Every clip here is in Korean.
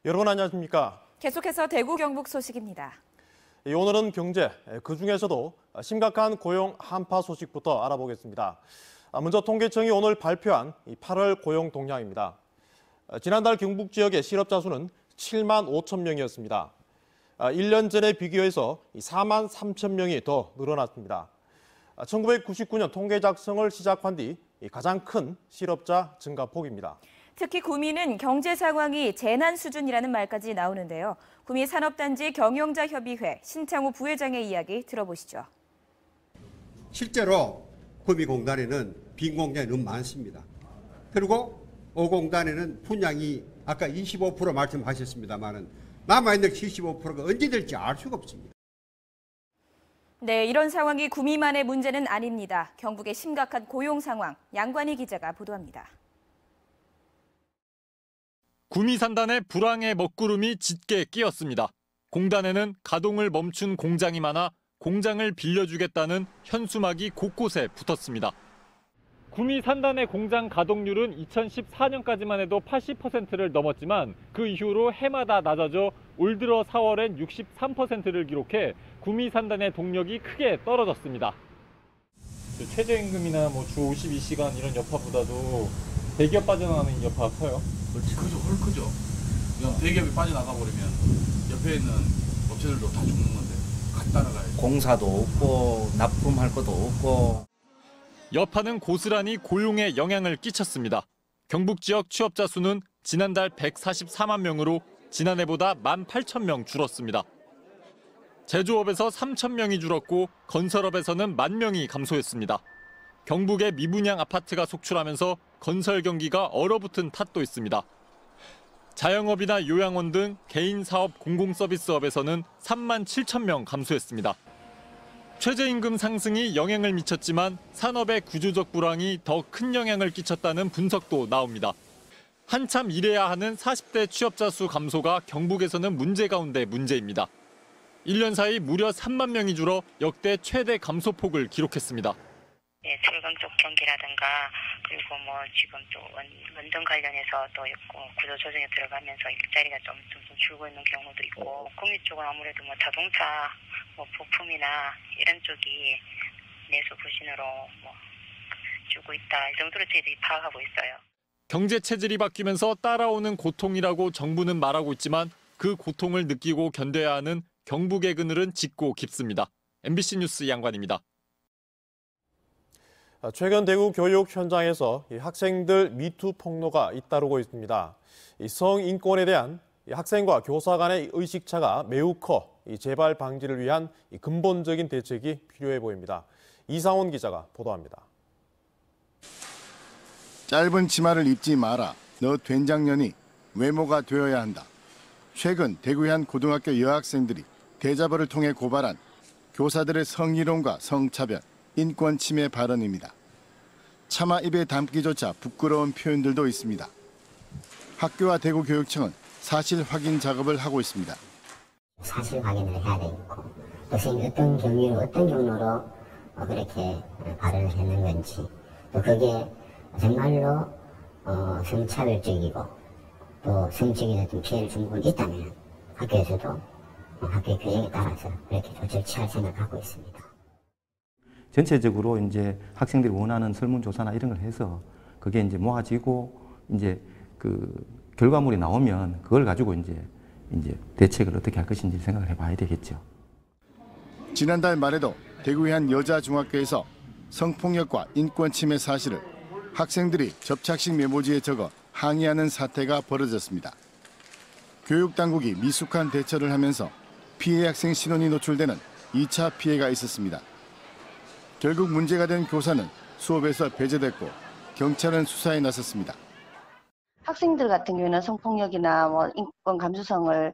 여러분 안녕하십니까? 계속해서 대구 경북 소식입니다. 오늘은 경제, 그중에서도 심각한 고용 한파 소식부터 알아보겠습니다. 먼저 통계청이 오늘 발표한 8월 고용 동향입니다. 지난달 경북 지역의 실업자 수는 7만 5천 명이었습니다. 1년 전에 비교해서 4만 3천 명이 더 늘어났습니다. 1999년 통계 작성을 시작한 뒤 가장 큰 실업자 증가폭입니다. 특히 구미는 경제 상황이 재난 수준이라는 말까지 나오는데요. 구미 산업단지 경영자협의회 신창호 부회장의 이야기 들어보시죠. 실제로 구미공단에는 빈 공장이 너무 많습니다. 그리고 5공단에는 분양이 아까 25% 말씀하셨습니다만은 남아있는 75%가 언제 될지 알 수가 없습니다. 네, 이런 상황이 구미만의 문제는 아닙니다. 경북의 심각한 고용 상황, 양관희 기자가 보도합니다. 구미 산단에 불황의 먹구름이 짙게 끼었습니다. 공단에는 가동을 멈춘 공장이 많아 공장을 빌려주겠다는 현수막이 곳곳에 붙었습니다. 구미 산단의 공장 가동률은 2014년까지만 해도 80%를 넘었지만 그 이후로 해마다 낮아져 올 들어 4월엔 63%를 기록해 구미 산단의 동력이 크게 떨어졌습니다. 최저임금이나 주 52시간 이런 여파보다도 대기업 빠져나가는 여파가 커요. 그렇지, 그죠, 훨 크죠. 그냥 대기업이 빠져나가 버리면 옆에 있는 업체들도 다 죽는 건데 같이 따라가야지. 공사도 없고 납품할 것도 없고. 여파는 고스란히 고용에 영향을 끼쳤습니다. 경북 지역 취업자 수는 지난달 144만 명으로 지난해보다 18,000명 줄었습니다. 제조업에서 3,000명이 줄었고 건설업에서는 10,000명이 감소했습니다. 경북의 미분양 아파트가 속출하면서 건설 경기가 얼어붙은 탓도 있습니다. 자영업이나 요양원 등 개인 사업 공공서비스업에서는 3만 7천 명 감소했습니다. 최저임금 상승이 영향을 미쳤지만 산업의 구조적 불황이 더 큰 영향을 끼쳤다는 분석도 나옵니다. 한참 일해야 하는 40대 취업자 수 감소가 경북에서는 문제 가운데 문제입니다. 1년 사이 무려 3만 명이 줄어 역대 최대 감소폭을 기록했습니다. 철강 쪽 경기라든가 그리고 지금 또 원전 관련해서 또 구조 조정에 들어가면서 일자리가 좀 줄고 있는 경우도 있고 구미 쪽은 아무래도 자동차 부품이나 이런 쪽이 내수 부진으로 주고 있다 이 정도로 저희들이 파악하고 있어요. 경제 체질이 바뀌면서 따라오는 고통이라고 정부는 말하고 있지만 그 고통을 느끼고 견뎌야 하는 경북의 그늘은 짙고 깊습니다. MBC 뉴스 양관입니다. 최근 대구 교육 현장에서 학생들 미투 폭로가 잇따르고 있습니다. 성인권에 대한 학생과 교사 간의 의식차가 매우 커 재발 방지를 위한 근본적인 대책이 필요해 보입니다. 이상훈 기자가 보도합니다. 짧은 치마를 입지 마라. 너 된장년이 외모가 되어야 한다. 최근 대구의 한 고등학교 여학생들이 대자보를 통해 고발한 교사들의 성희롱과 성차별, 인권 침해 발언입니다. 차마 입에 담기조차 부끄러운 표현들도 있습니다. 학교와 대구교육청은 사실 확인 작업을 하고 있습니다. 사실 확인을 해야 되겠고 선생님이 어떤 경위로 어떤 경로로 그렇게 발언을 했는 건지 또 그게 정말로 성차별적이고 또 성적인 어떤 피해를 준 부분이 있다면 학교에서도 학교의 규정에 따라서 그렇게 조치를 취할 생각하고 있습니다. 전체적으로 이제 학생들이 원하는 설문조사나 이런 걸 해서 그게 이제 모아지고 이제 그 결과물이 나오면 그걸 가지고 이제 대책을 어떻게 할 것인지 생각을 해봐야 되겠죠. 지난달 말에도 대구의 한 여자 중학교에서 성폭력과 인권 침해 사실을 학생들이 접착식 메모지에 적어 항의하는 사태가 벌어졌습니다. 교육당국이 미숙한 대처를 하면서 피해 학생 신원이 노출되는 2차 피해가 있었습니다. 결국 문제가 된 교사는 수업에서 배제됐고 경찰은 수사에 나섰습니다. 학생들 같은 경우는 성폭력이나 인권 감수성을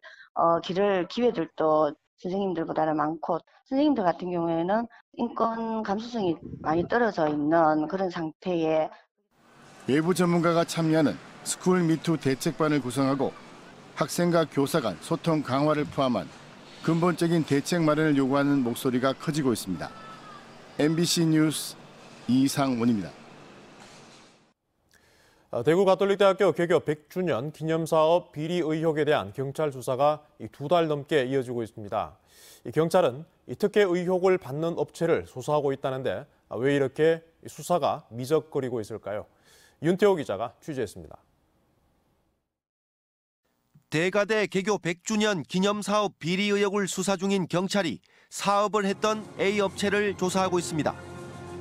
기를 기회들도 선생님들보다는 많고 선생님들 같은 경우에는 인권 감수성이 많이 떨어져 있는 그런 상태에 외부 전문가가 참여하는 스쿨 미투 대책반을 구성하고 학생과 교사 간 소통 강화를 포함한 근본적인 대책 마련을 요구하는 목소리가 커지고 있습니다. MBC 뉴스 이상원입니다. 대구 가톨릭대학교 개교 100주년 기념사업 비리 의혹에 대한 경찰 수사가 2달 넘게 이어지고 있습니다. 경찰은 특혜 의혹을 받는 업체를 조사하고 있다는데 왜 이렇게 수사가 미적거리고 있을까요? 윤태호 기자가 취재했습니다. 대가대 개교 100주년 기념사업 비리 의혹을 수사 중인 경찰이 사업을 했던 A 업체를 조사하고 있습니다.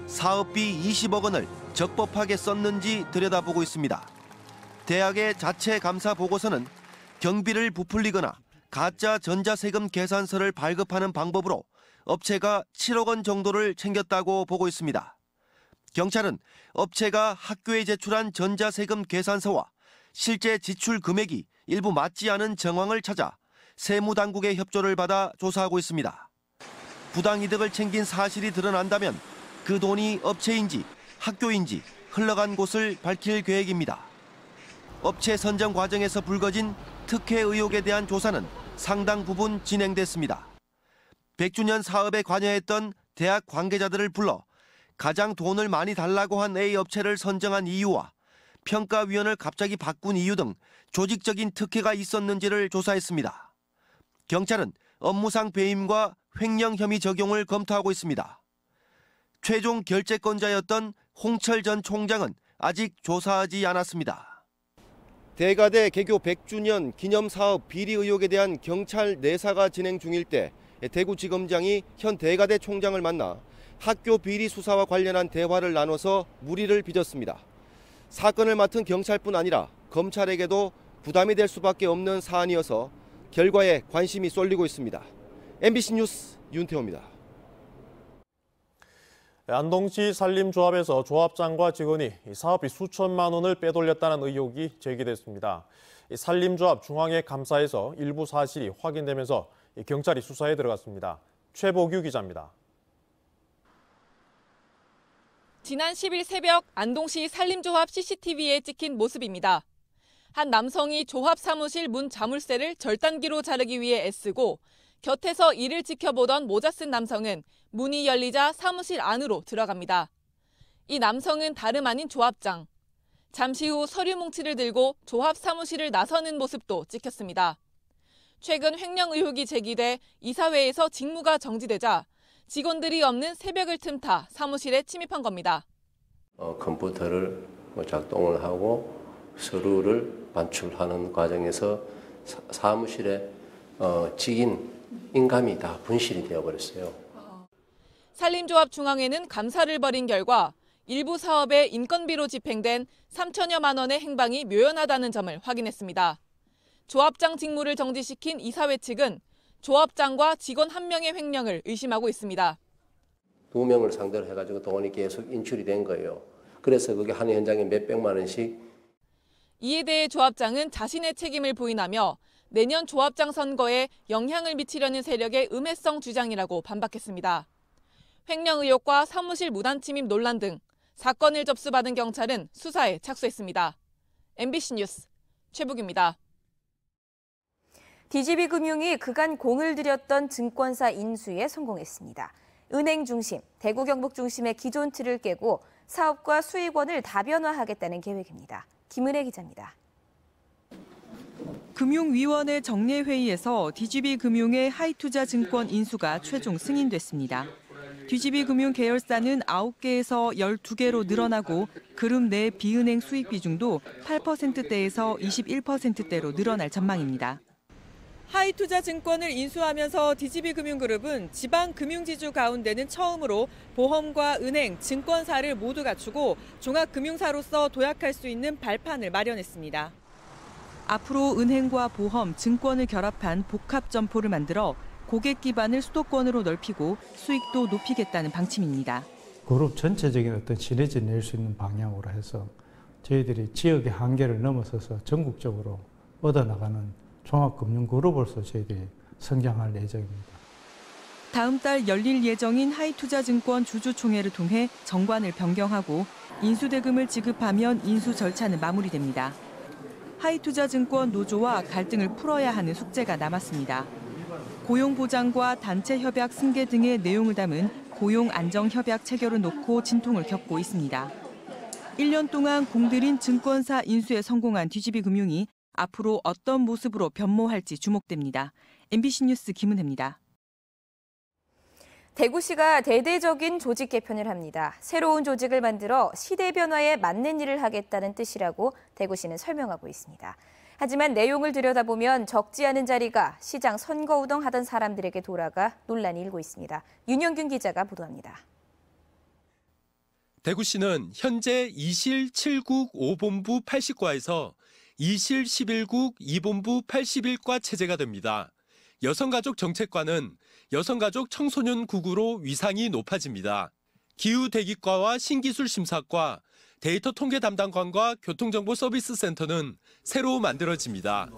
사업비 20억 원을 적법하게 썼는지 들여다보고 있습니다. 대학의 자체 감사 보고서는 경비를 부풀리거나 가짜 전자세금 계산서를 발급하는 방법으로 업체가 7억 원 정도를 챙겼다고 보고 있습니다. 경찰은 업체가 학교에 제출한 전자세금 계산서와 실제 지출 금액이 일부 맞지 않은 정황을 찾아 세무당국의 협조를 받아 조사하고 있습니다. 부당이득을 챙긴 사실이 드러난다면 그 돈이 업체인지 학교인지 흘러간 곳을 밝힐 계획입니다. 업체 선정 과정에서 불거진 특혜 의혹에 대한 조사는 상당 부분 진행됐습니다. 100주년 사업에 관여했던 대학 관계자들을 불러 가장 돈을 많이 달라고 한 A 업체를 선정한 이유와 평가위원을 갑자기 바꾼 이유 등 조직적인 특혜가 있었는지를 조사했습니다. 경찰은 업무상 배임과 횡령 혐의 적용을 검토하고 있습니다. 최종 결재권자였던 홍철 전 총장은 아직 조사하지 않았습니다. 대가대 개교 100주년 기념사업 비리 의혹에 대한 경찰 내사가 진행 중일 때 대구지검장이 현 대가대 총장을 만나 학교 비리 수사와 관련한 대화를 나눠서 물의를 빚었습니다. 사건을 맡은 경찰뿐 아니라 검찰에게도 부담이 될 수밖에 없는 사안이어서 결과에 관심이 쏠리고 있습니다. MBC 뉴스 윤태호입니다. 안동시 산림조합에서 조합장과 직원이 사업비 수천만 원을 빼돌렸다는 의혹이 제기됐습니다. 산림조합 중앙회 감사에서 일부 사실이 확인되면서 경찰이 수사에 들어갔습니다. 최보규 기자입니다. 지난 10일 새벽 안동시 산림조합 CCTV에 찍힌 모습입니다. 한 남성이 조합 사무실 문 자물쇠를 절단기로 자르기 위해 애쓰고 곁에서 이를 지켜보던 모자 쓴 남성은 문이 열리자 사무실 안으로 들어갑니다. 이 남성은 다름 아닌 조합장. 잠시 후 서류 뭉치를 들고 조합 사무실을 나서는 모습도 찍혔습니다. 최근 횡령 의혹이 제기돼 이사회에서 직무가 정지되자 직원들이 없는 새벽을 틈타 사무실에 침입한 겁니다. 컴퓨터를 작동을 하고 서류를 반출하는 과정에서 사무실에 직인 인감이 다 분실이 되어버렸어요. 산림조합 중앙회는 감사를 벌인 결과 일부 사업에 인건비로 집행된 3천여만 원의 행방이 묘연하다는 점을 확인했습니다. 조합장 직무를 정지시킨 이사회 측은 조합장과 직원 1명의 횡령을 의심하고 있습니다. 2명을 상대로 해가지고 돈이 계속 인출이 된 거예요. 그래서 그게 한 현장에 몇백만 원씩. 이에 대해 조합장은 자신의 책임을 부인하며 내년 조합장 선거에 영향을 미치려는 세력의 음해성 주장이라고 반박했습니다. 횡령 의혹과 사무실 무단 침입 논란 등 사건을 접수받은 경찰은 수사에 착수했습니다. MBC 뉴스 최북입니다. DGB금융이 그간 공을 들였던 증권사 인수에 성공했습니다. 은행 중심, 대구 경북 중심의 기존 틀을 깨고 사업과 수익원을 다변화하겠다는 계획입니다. 김은혜 기자입니다. 금융위원회 정례회의에서 DGB금융의 하이투자증권 인수가 최종 승인됐습니다. DGB금융 계열사는 9개에서 12개로 늘어나고 그룹 내 비은행 수익 비중도 8%대에서 21%대로 늘어날 전망입니다. 하이투자증권을 인수하면서 DGB금융그룹은 지방금융지주 가운데는 처음으로 보험과 은행, 증권사를 모두 갖추고 종합금융사로서 도약할 수 있는 발판을 마련했습니다. 앞으로 은행과 보험, 증권을 결합한 복합점포를 만들어 고객 기반을 수도권으로 넓히고 수익도 높이겠다는 방침입니다. 그룹 전체적인 어떤 시너지를 낼 수 있는 방향으로 해서 저희들이 지역의 한계를 넘어서서 전국적으로 뻗어나가는 종합금융그룹으로서 저희들이 성장할 예정입니다. 다음 달 열릴 예정인 하이투자증권 주주총회를 통해 정관을 변경하고 인수대금을 지급하면 인수 절차는 마무리됩니다. 하이투자증권 노조와 갈등을 풀어야 하는 숙제가 남았습니다. 고용보장과 단체협약 승계 등의 내용을 담은 고용안정협약 체결을 놓고 진통을 겪고 있습니다. 1년 동안 공들인 증권사 인수에 성공한 DGB금융이 앞으로 어떤 모습으로 변모할지 주목됩니다. MBC 뉴스 김은혜입니다. 대구시가 대대적인 조직 개편을 합니다. 새로운 조직을 만들어 시대 변화에 맞는 일을 하겠다는 뜻이라고 대구시는 설명하고 있습니다. 하지만 내용을 들여다보면 적지 않은 자리가 시장 선거우동 하던 사람들에게 돌아가 논란이 일고 있습니다. 윤영균 기자가 보도합니다. 대구시는 현재 2실 7국 5본부 80과에서 2실 11국 2본부 81과 체제가 됩니다. 여성가족정책과는 여성가족 청소년 국으로 위상이 높아집니다. 기후대기과와 신기술심사과, 데이터 통계 담당관과 교통정보서비스센터는 새로 만들어집니다.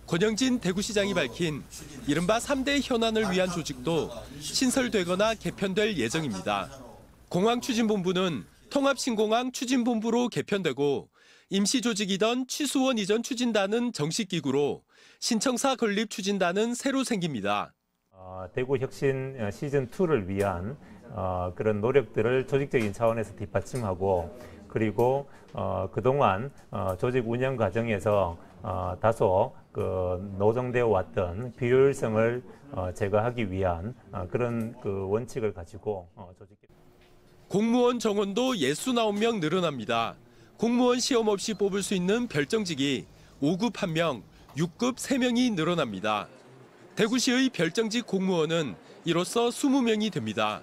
권영진 대구시장이 밝힌 이른바 3대 현안을 위한 조직도 신설되거나 개편될 예정입니다. 공항추진본부는 통합신공항 추진본부로 개편되고 임시조직이던 취수원 이전 추진단은 정식기구로 신청사 건립 추진단은 새로 생깁니다. 대구 혁신 시즌2를 위한 그런 노력들을 조직적인 차원에서 뒷받침하고 그리고 그동안 조직 운영 과정에서 다소 노정되어 왔던 비효율성을 제거하기 위한 그런 원칙을 가지고 조직. 공무원 정원도 69명 늘어납니다. 공무원 시험 없이 뽑을 수 있는 별정직이 5급 1명, 6급 3명이 늘어납니다. 대구시의 별정직 공무원은 이로써 20명이 됩니다.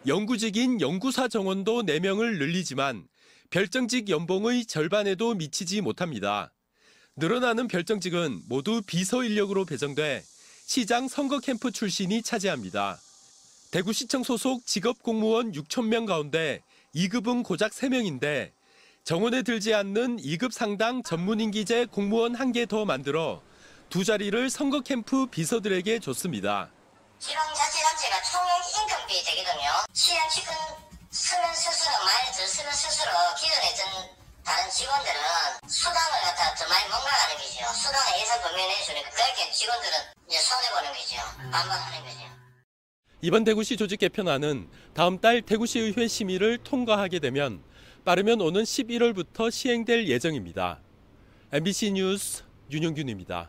영구직인 연구사 정원도 4명을 늘리지만 별정직 연봉의 절반에도 미치지 못합니다. 늘어나는 별정직은 모두 비서 인력으로 배정돼 시장 선거 캠프 출신이 차지합니다. 대구시청 소속 직업공무원 6,000명 가운데 2급은 고작 3명인데 정원에 들지 않는 2급 상당 전문임기제 공무원 1개 더 만들어 2자리를 선거 캠프 비서들에게 줬습니다. 지방자치단체가 총액 인건비 되거든요. 시행시킨 쓰면 스스로 많이 더 쓰면 스스로 기존에 있던 다른 직원들은 수당을 갖다 더 많이 못 나가는 거죠. 수당을 예산 범위에 내주니까 그렇게 직원들은 이제 손해보는 거죠. 반발하는 거죠. 이번 대구시 조직 개편안은 다음 달 대구시의회 심의를 통과하게 되면 빠르면 오는 11월부터 시행될 예정입니다. MBC 뉴스 윤영균입니다.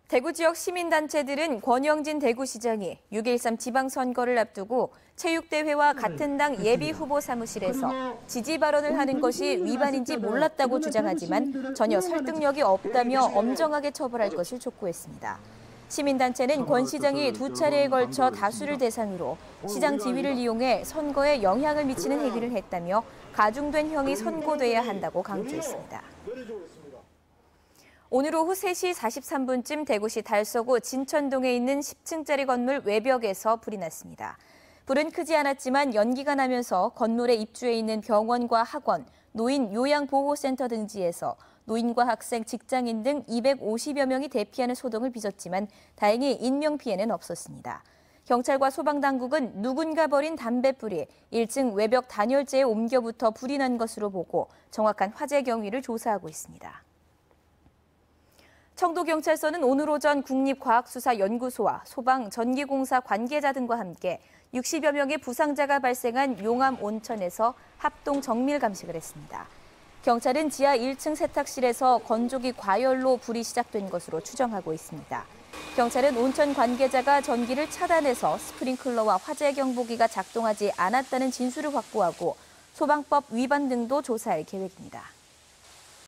대구 지역 시민단체들은 권영진 대구시장이 6.13 지방선거를 앞두고 체육대회와 같은 당 예비후보 사무실에서 지지 발언을 하는 것이 위반인지 몰랐다고 주장하지만 전혀 설득력이 없다며 엄정하게 처벌할 것을 촉구했습니다. 시민단체는 권 시장이 2차례에 걸쳐 다수를 대상으로 시장 지위를 이용해 선거에 영향을 미치는 행위를 했다며 가중된 형이 선고돼야 한다고 강조했습니다. 오늘 오후 3시 43분쯤 대구시 달서구 진천동에 있는 10층짜리 건물 외벽에서 불이 났습니다. 불은 크지 않았지만 연기가 나면서 건물에 입주해 있는 병원과 학원, 노인 요양보호센터 등지에서 노인과 학생, 직장인 등 250여 명이 대피하는 소동을 빚었지만 다행히 인명피해는 없었습니다. 경찰과 소방당국은 누군가 버린 담뱃불이 1층 외벽 단열재에 옮겨부터 불이 난 것으로 보고 정확한 화재 경위를 조사하고 있습니다. 청도경찰서는 오늘 오전 국립과학수사연구소와 소방전기공사 관계자 등과 함께 60여 명의 부상자가 발생한 용암 온천에서 합동 정밀 감식을 했습니다. 경찰은 지하 1층 세탁실에서 건조기 과열로 불이 시작된 것으로 추정하고 있습니다. 경찰은 온천 관계자가 전기를 차단해서 스프링클러와 화재 경보기가 작동하지 않았다는 진술을 확보하고 소방법 위반 등도 조사할 계획입니다.